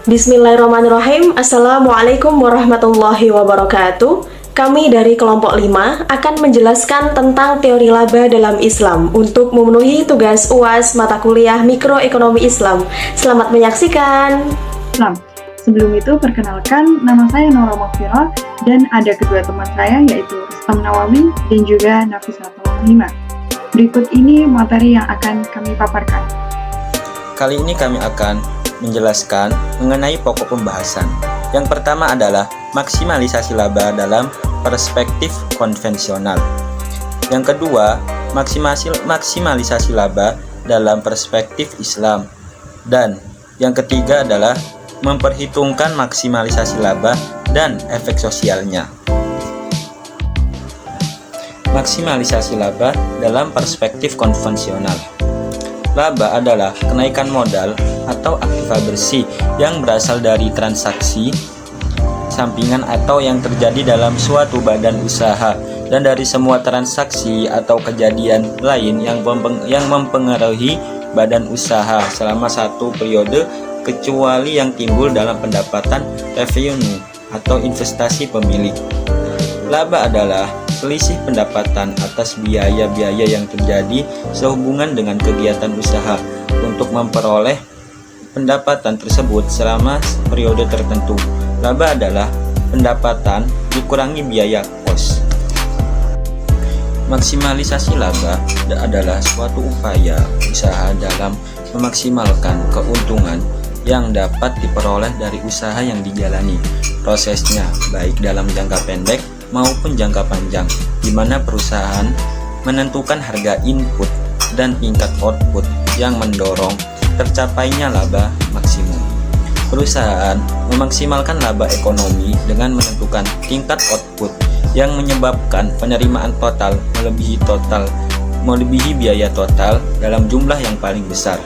Bismillahirrahmanirrahim. Assalamualaikum warahmatullahi wabarakatuh. Kami dari kelompok 5 akan menjelaskan tentang teori laba dalam Islam untuk memenuhi tugas UAS mata kuliah Mikroekonomi Islam. Selamat menyaksikan. Sebelum itu, perkenalkan, nama saya Nora Mokfira dan ada kedua teman saya yaitu Rustam Nawawi dan juga Nafisatul Hima. Berikut ini materi yang akan kami paparkan. Kali ini kami akan menjelaskan mengenai pokok pembahasan. Yang pertama adalah maksimalisasi laba dalam perspektif konvensional. Yang kedua, maksimalisasi laba dalam perspektif Islam. Dan yang ketiga adalah memperhitungkan maksimalisasi laba dan efek sosialnya. Maksimalisasi laba dalam perspektif konvensional. Laba adalah kenaikan modal atau aktiva bersih yang berasal dari transaksi sampingan atau yang terjadi dalam suatu badan usaha dan dari semua transaksi atau kejadian lain yang mempengaruhi badan usaha selama satu periode kecuali yang timbul dalam pendapatan revenue atau investasi pemilik. Laba adalah selisih pendapatan atas biaya-biaya yang terjadi sehubungan dengan kegiatan usaha untuk memperoleh pendapatan tersebut selama periode tertentu. Laba adalah pendapatan dikurangi biaya kos. Maksimalisasi laba adalah suatu upaya usaha dalam memaksimalkan keuntungan yang dapat diperoleh dari usaha yang dijalani. Prosesnya baik dalam jangka pendek maupun jangka panjang, di mana perusahaan menentukan harga input dan tingkat output yang mendorong tercapainya laba maksimum. Perusahaan memaksimalkan laba ekonomi dengan menentukan tingkat output yang menyebabkan penerimaan total melebihi biaya total dalam jumlah yang paling besar.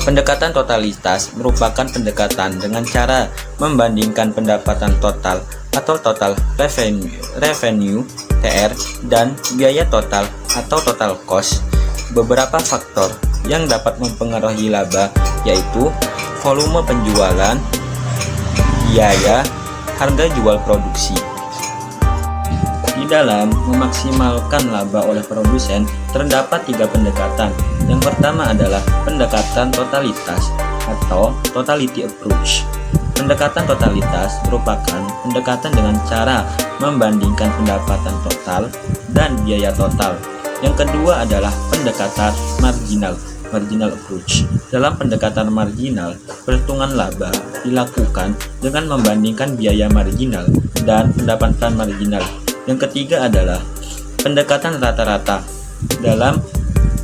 Pendekatan totalitas merupakan pendekatan dengan cara membandingkan pendapatan total atau total revenue TR dan biaya total atau total cost. Beberapa faktor yang dapat mempengaruhi laba yaitu volume penjualan, biaya, harga jual produksi. Di dalam memaksimalkan laba oleh produsen terdapat 3 pendekatan. Yang pertama adalah pendekatan totalitas atau totality approach. Pendekatan totalitas merupakan pendekatan dengan cara membandingkan pendapatan total dan biaya total. Yang kedua adalah pendekatan marginal approach. Dalam pendekatan marginal, perhitungan laba dilakukan dengan membandingkan biaya marginal dan pendapatan marginal. Yang ketiga adalah pendekatan rata-rata. Dalam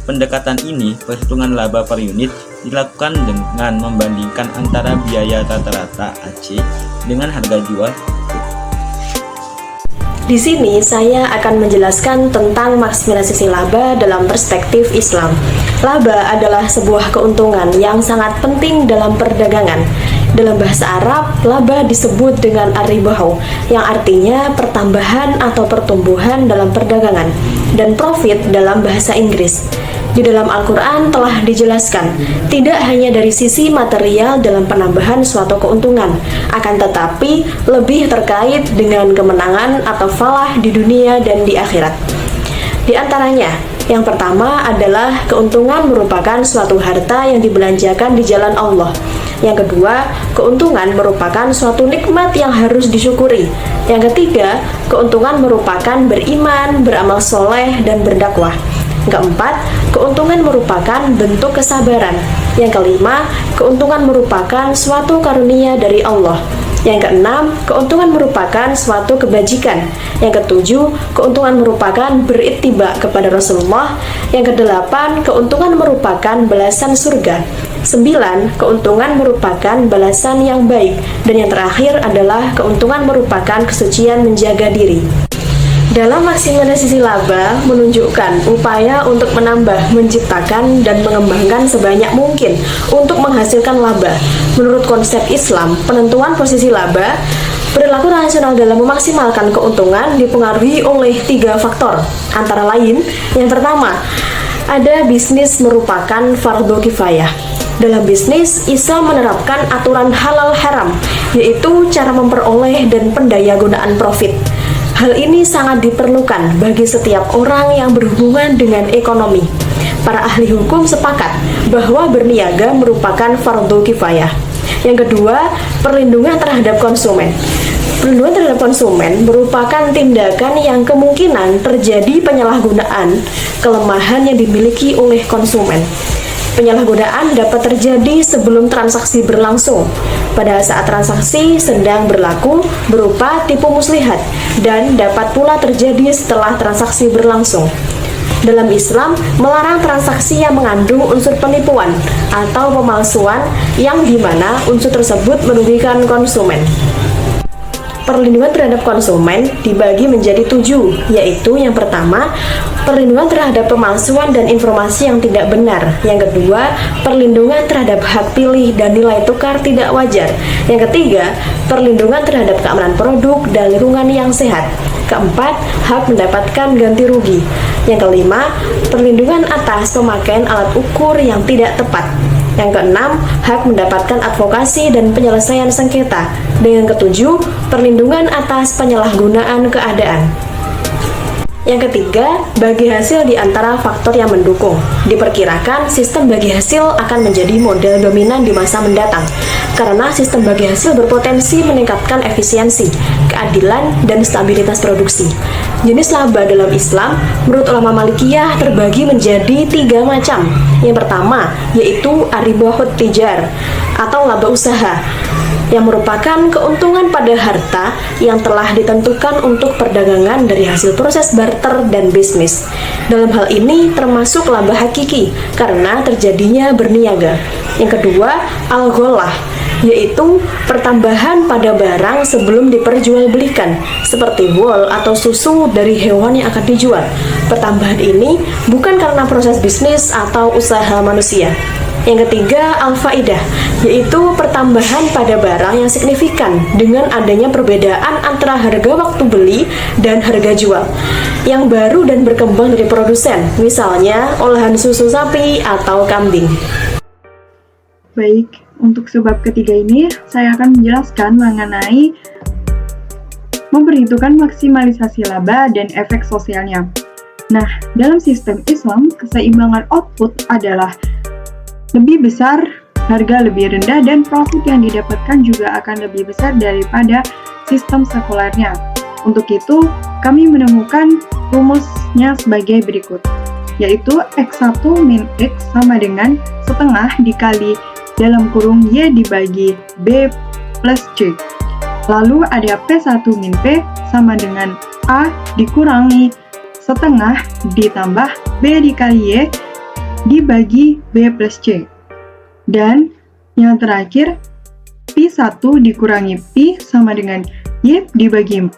pendekatan ini, perhitungan laba per unit dilakukan dengan membandingkan antara biaya rata-rata AC dengan harga jual. Di sini saya akan menjelaskan tentang maksimalisasi laba dalam perspektif Islam. Laba adalah sebuah keuntungan yang sangat penting dalam perdagangan. Dalam bahasa Arab, laba disebut dengan ar-ribahu, yang artinya pertambahan atau pertumbuhan dalam perdagangan, dan profit dalam bahasa Inggris. Di dalam Al-Quran telah dijelaskan, tidak hanya dari sisi material dalam penambahan suatu keuntungan, akan tetapi lebih terkait dengan kemenangan atau falah di dunia dan di akhirat. Di antaranya, yang pertama adalah keuntungan merupakan suatu harta yang dibelanjakan di jalan Allah. Yang kedua, keuntungan merupakan suatu nikmat yang harus disyukuri. Yang ketiga, keuntungan merupakan beriman, beramal soleh, dan berdakwah. Keempat, keuntungan merupakan bentuk kesabaran. Yang kelima, keuntungan merupakan suatu karunia dari Allah. Yang keenam, keuntungan merupakan suatu kebajikan. Yang ketujuh, keuntungan merupakan berittiba kepada Rasulullah. Yang kedelapan, keuntungan merupakan balasan surga. 9. Keuntungan merupakan balasan yang baik. Dan yang terakhir adalah keuntungan merupakan kesucian menjaga diri. Dalam maksimalisasi laba menunjukkan upaya untuk menambah, menciptakan, dan mengembangkan sebanyak mungkin untuk menghasilkan laba. Menurut konsep Islam, penentuan posisi laba, perilaku rasional dalam memaksimalkan keuntungan dipengaruhi oleh 3 faktor. Antara lain, yang pertama, ada bisnis merupakan fardu kifayah. Dalam bisnis, Islam menerapkan aturan halal haram, yaitu cara memperoleh dan pendayagunaan profit. Hal ini sangat diperlukan bagi setiap orang yang berhubungan dengan ekonomi. Para ahli hukum sepakat bahwa berniaga merupakan fardu kifayah. Yang kedua, perlindungan terhadap konsumen. Perlindungan terhadap konsumen merupakan tindakan yang kemungkinan terjadi penyalahgunaan kelemahan yang dimiliki oleh konsumen. Penyalahgunaan dapat terjadi sebelum transaksi berlangsung, pada saat transaksi sedang berlaku berupa tipu muslihat, dan dapat pula terjadi setelah transaksi berlangsung. Dalam Islam, melarang transaksi yang mengandung unsur penipuan atau pemalsuan yang dimana unsur tersebut merugikan konsumen. Perlindungan terhadap konsumen dibagi menjadi 7, yaitu yang pertama, perlindungan terhadap pemalsuan dan informasi yang tidak benar. Yang kedua, perlindungan terhadap hak pilih dan nilai tukar tidak wajar. Yang ketiga, perlindungan terhadap keamanan produk dan lingkungan yang sehat. Keempat, hak mendapatkan ganti rugi. Yang kelima, perlindungan atas pemakaian alat ukur yang tidak tepat. Yang keenam, hak mendapatkan advokasi dan penyelesaian sengketa. Dan yang ketujuh, perlindungan atas penyalahgunaan keadaan. Yang ketiga, bagi hasil di antara faktor yang mendukung. Diperkirakan sistem bagi hasil akan menjadi model dominan di masa mendatang, karena sistem bagi hasil berpotensi meningkatkan efisiensi, keadilan, dan stabilitas produksi. Jenis laba dalam Islam, menurut ulama Malikiyah terbagi menjadi 3 macam. Yang pertama, yaitu aribahut tijar, atau laba usaha, yang merupakan keuntungan pada harta yang telah ditentukan untuk perdagangan dari hasil proses barter dan bisnis. Dalam hal ini termasuk laba hakiki, karena terjadinya berniaga. Yang kedua, al-gholah, yaitu pertambahan pada barang sebelum diperjualbelikan, seperti wol atau susu dari hewan yang akan dijual. Pertambahan ini bukan karena proses bisnis atau usaha manusia. Yang ketiga, al-faidah, yaitu pertambahan pada barang yang signifikan dengan adanya perbedaan antara harga waktu beli dan harga jual, yang baru dan berkembang dari produsen, misalnya olahan susu sapi atau kambing. Baik, untuk sebab ketiga ini, saya akan menjelaskan mengenai memperhitungkan maksimalisasi laba dan efek sosialnya. Nah, dalam sistem Islam, keseimbangan output adalah lebih besar, harga lebih rendah, dan profit yang didapatkan juga akan lebih besar daripada sistem sekulernya. Untuk itu, kami menemukan rumusnya sebagai berikut, yaitu X1 min X sama dengan setengah dikali dalam kurung Y dibagi B plus C. Lalu ada P1 min P sama dengan A dikurangi setengah ditambah B dikali Y dibagi B plus C. Dan yang terakhir, P1 dikurangi P sama dengan Y dibagi 4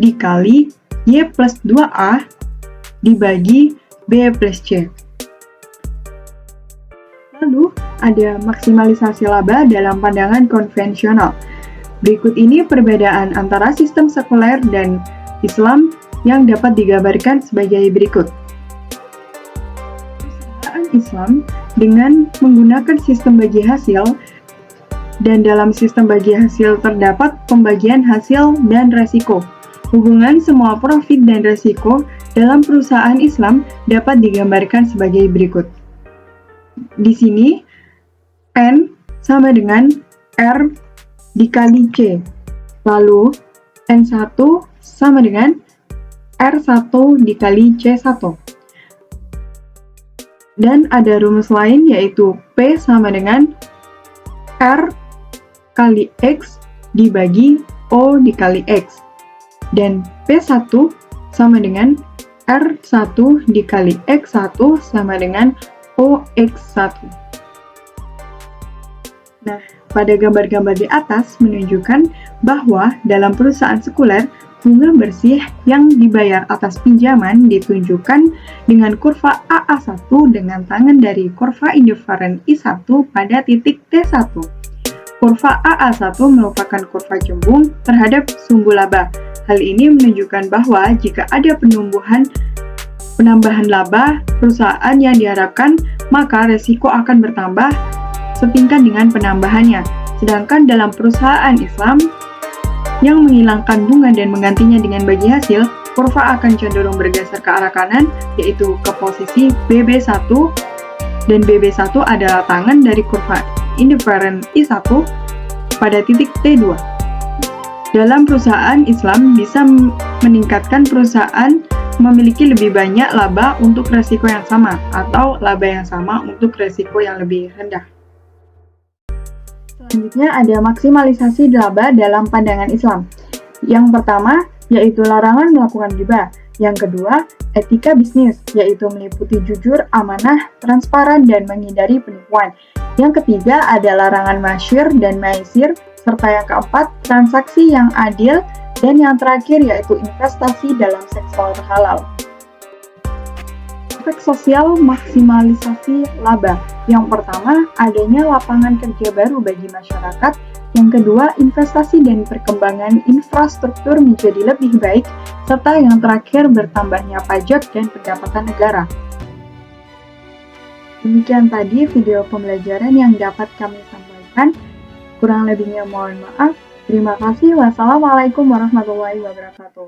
dikali Y plus 2A dibagi B plus C. Lalu, ada maksimalisasi laba dalam pandangan konvensional. Berikut ini perbedaan antara sistem sekuler dan Islam yang dapat digambarkan sebagai berikut. Perusahaan Islam dengan menggunakan sistem bagi hasil, dan dalam sistem bagi hasil terdapat pembagian hasil dan resiko. Hubungan semua profit dan resiko dalam perusahaan Islam dapat digambarkan sebagai berikut. Di sini, N sama dengan R dikali C. Lalu, N1 sama dengan R1 dikali C1. Dan ada rumus lain yaitu P sama dengan R kali X dibagi O dikali X. Dan P1 sama dengan R1 dikali X1 sama dengan OX1. Nah, pada gambar-gambar di atas menunjukkan bahwa dalam perusahaan sekuler, bunga bersih yang dibayar atas pinjaman ditunjukkan dengan kurva AA1 dengan tangan dari kurva indiferen I1 pada titik T1. Kurva AA1 merupakan kurva cembung terhadap sumbu laba. Hal ini menunjukkan bahwa jika ada penumbuhan penambahan laba perusahaan yang diharapkan, maka resiko akan bertambah setingkat dengan penambahannya. Sedangkan dalam perusahaan Islam yang menghilangkan bunga dan menggantinya dengan bagi hasil, kurva akan cenderung bergeser ke arah kanan, yaitu ke posisi BB1, dan BB1 adalah tangan dari kurva indifferent I1 pada titik T2. Dalam perusahaan Islam bisa meningkatkan perusahaan memiliki lebih banyak laba untuk resiko yang sama, atau laba yang sama untuk resiko yang lebih rendah. Selanjutnya ada maksimalisasi laba dalam pandangan Islam. Yang pertama, yaitu larangan melakukan riba. Yang kedua, etika bisnis, yaitu meliputi jujur, amanah, transparan, dan menghindari penipuan. Yang ketiga, ada larangan masyir dan maisir, serta yang keempat, transaksi yang adil, dan yang terakhir yaitu investasi dalam sektor halal. Efek sosial maksimalisasi laba. Yang pertama, adanya lapangan kerja baru bagi masyarakat. Yang kedua, investasi dan perkembangan infrastruktur menjadi lebih baik. Serta yang terakhir, bertambahnya pajak dan pendapatan negara. Demikian tadi video pembelajaran yang dapat kami sampaikan. Kurang lebihnya mohon maaf. Terima kasih. Wassalamualaikum warahmatullahi wabarakatuh.